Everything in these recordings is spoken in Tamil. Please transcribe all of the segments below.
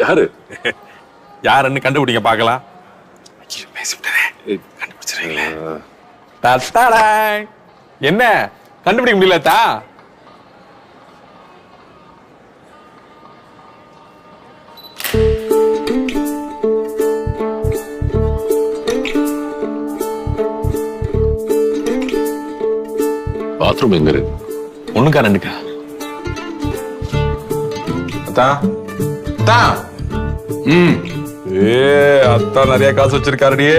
யாரு? யாருன்னு கண்டுபிடிங்க பார்க்கலாம். கண்டுபிடிச்சிருங்களே. என்ன கண்டுபிடிக்க முடியல தா? பாத்ரூம் எங்க இருக்கு? ஒண்ணுக்கா ரெண்டுக்கா? அத்தா நிறைய காசு வச்சிருக்காருடியே.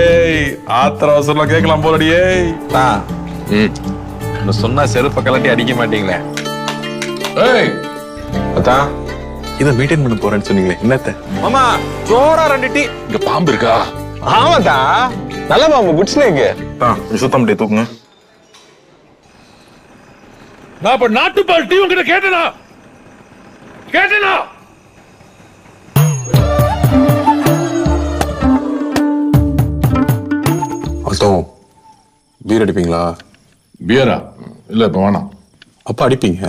ஆத்திர அவசரம் கேட்கலாம் போலடியே. சொன்னா செருப்ப கலட்டி அடிக்க மாட்டீங்களே. இத மெயின்டைன் பண்ண போறேன்னு சொன்னீங்களே, என்னத்த? மாமா ஜோரா 2 டீ. இங்க பாம்பு இருக்கா? ஆமாதா, நல்ல பாம்பு புடிச்சுனேங்க. சுத்தம் பண்ணி தூக்குங்க. நான் இப்ப நாட்டுப்பால் டீ உங்ககிட்ட கேட்டேனா? பீர் அடிப்பீங்களா? பியரா? இல்ல இப்ப வேணாம். அப்ப அடிப்பீங்க.